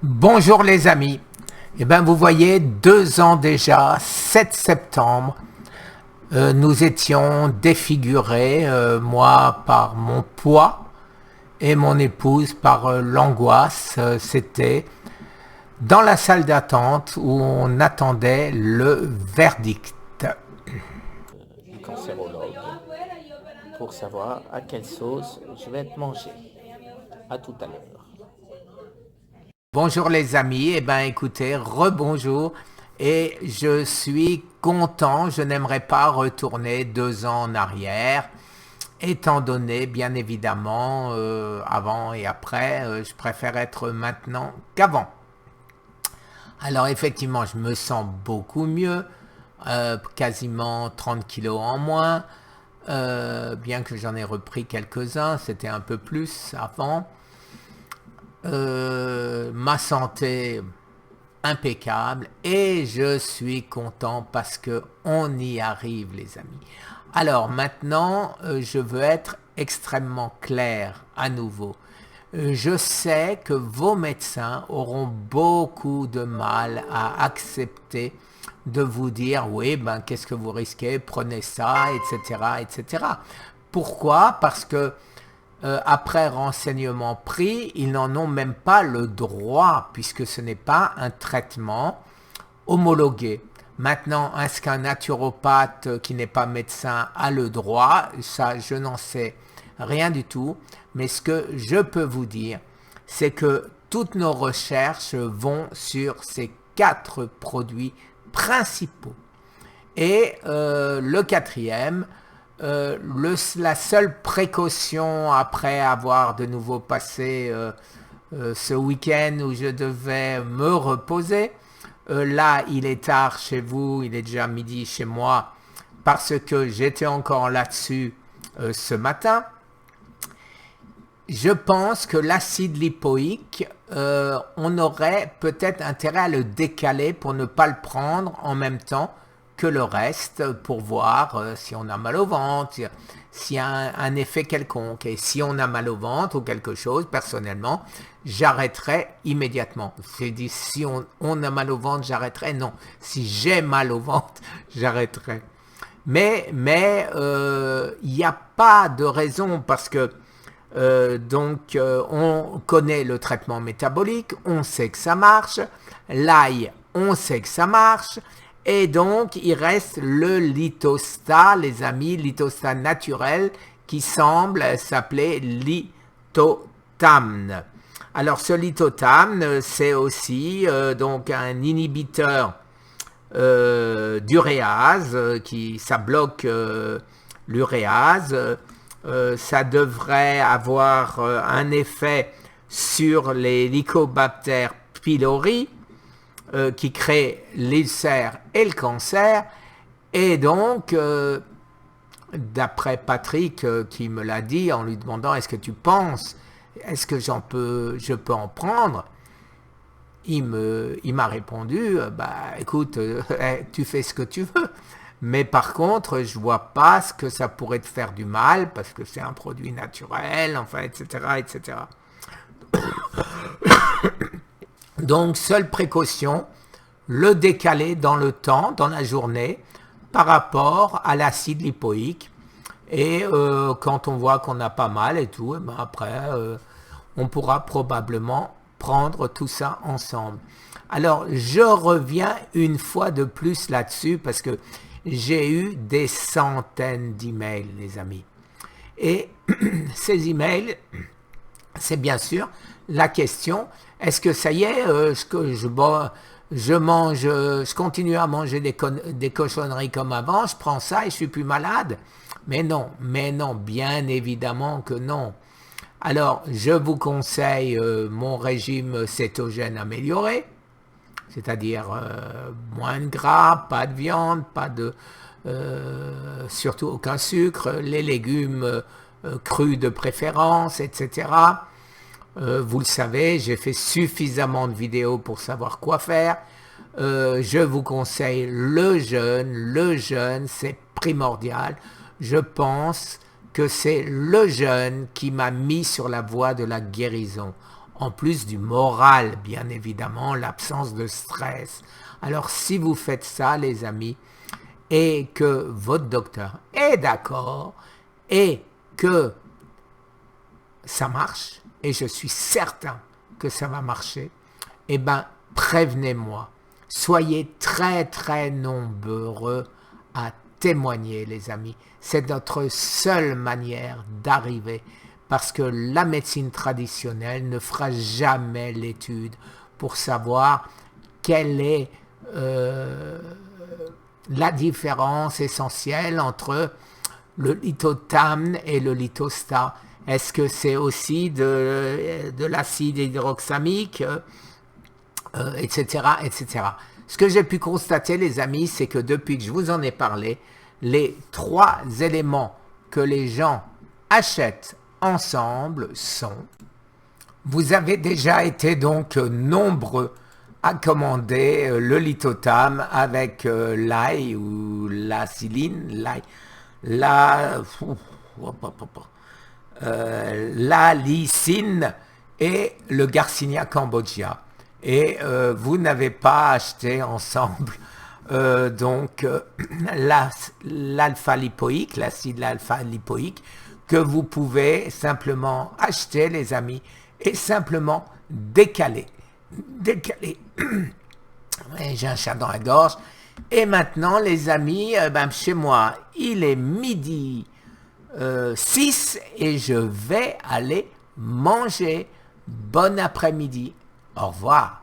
Bonjour les amis. Eh bien vous voyez, 2 ans déjà, 7 septembre, nous étions défigurés, moi par mon poids et mon épouse par l'angoisse. C'était dans la salle d'attente où on attendait le verdict. Du cancérologue pour savoir à quelle sauce je vais être mangé. À tout à l'heure. Bonjour les amis, eh bien écoutez, rebonjour, et je suis content, je n'aimerais pas retourner 2 ans en arrière, étant donné bien évidemment avant et après, je préfère être maintenant qu'avant. Alors effectivement, je me sens beaucoup mieux, quasiment 30 kilos en moins, bien que j'en ai repris quelques-uns, c'était un peu plus avant. Ma santé impeccable et je suis content parce que on y arrive les amis. Alors maintenant, je veux être extrêmement clair à nouveau. Je sais que vos médecins auront beaucoup de mal à accepter de vous dire oui, ben qu'est-ce que vous risquez, prenez ça, etc., etc. Pourquoi? Parce que après renseignement pris, ils n'en ont même pas le droit puisque ce n'est pas un traitement homologué. Maintenant, est-ce qu'un naturopathe qui n'est pas médecin a le droit? Ça, je n'en sais rien du tout. Mais ce que je peux vous dire, c'est que toutes nos recherches vont sur ces 4 produits principaux. Et le quatrième, la seule précaution après avoir de nouveau passé ce week-end où je devais me reposer, là il est tard chez vous, il est déjà midi chez moi, parce que j'étais encore là-dessus ce matin. Je pense que l'acide lipoïque, on aurait peut-être intérêt à le décaler pour ne pas le prendre en même temps que le reste, pour voir si on a mal au ventre, s'il y a un effet quelconque. Et si on a mal au ventre ou quelque chose, personnellement, j'arrêterai immédiatement. J'ai dit si on a mal au ventre, j'arrêterai. Non, si j'ai mal au ventre, j'arrêterai. Mais il n'y a pas de raison parce que on connaît le traitement métabolique, on sait que ça marche, l'ail, on sait que ça marche, et donc il reste le Litostat, les amis, Litostat naturel, qui semble s'appeler Litotam. Alors ce Litotam, c'est aussi donc un inhibiteur d'uréase, ça bloque l'uréase. Ça devrait avoir un effet sur les Helicobacter pylori qui créent l'ulcère et le cancer. Et donc, d'après Patrick qui me l'a dit en lui demandant est-ce que tu penses, est-ce que je peux en prendre, il m'a répondu bah écoute, tu fais ce que tu veux. Mais par contre, je vois pas ce que ça pourrait te faire du mal parce que c'est un produit naturel, enfin, etc., etc. Donc, seule précaution, le décaler dans le temps, dans la journée, par rapport à l'acide lipoïque. Et quand on voit qu'on a pas mal et tout, et ben après, on pourra probablement prendre tout ça ensemble. Alors, je reviens une fois de plus là-dessus parce que j'ai eu des centaines d'emails, les amis. Et ces emails, c'est bien sûr la question, est-ce que ça y est, je continue à manger des cochonneries comme avant, je prends ça et je suis plus malade? Mais non, bien évidemment que non. Alors, je vous conseille mon régime cétogène amélioré, c'est-à-dire moins de gras, pas de viande, surtout aucun sucre, les légumes crus de préférence, etc. Vous le savez, j'ai fait suffisamment de vidéos pour savoir quoi faire. Je vous conseille le jeûne, c'est primordial. Je pense que c'est le jeûne qui m'a mis sur la voie de la guérison. en plus du moral, bien évidemment, l'absence de stress. Alors si vous faites ça, les amis, et que votre docteur est d'accord, et que ça marche, et je suis certain que ça va marcher, eh bien, prévenez-moi. Soyez très, très nombreux à témoigner, les amis. C'est notre seule manière d'arriver, parce que la médecine traditionnelle ne fera jamais l'étude pour savoir quelle est la différence essentielle entre le lithotamne et le lithostat. Est-ce que c'est aussi de l'acide hydroxamique, etc., etc. Ce que j'ai pu constater, les amis, c'est que depuis que je vous en ai parlé, les 3 éléments que les gens achètent ensemble sont: vous avez déjà été donc nombreux à commander le lithotam avec l'ail ou la l'acéline, la lysine et le Garcinia cambogia. Et vous n'avez pas acheté ensemble l'alpha-lipoïque, l'acide alpha-lipoïque, que vous pouvez simplement acheter, les amis, et simplement décaler. Ouais, j'ai un chat dans la gorge. Et maintenant, les amis, chez moi, il est midi 6 et je vais aller manger. Bon après-midi. Au revoir.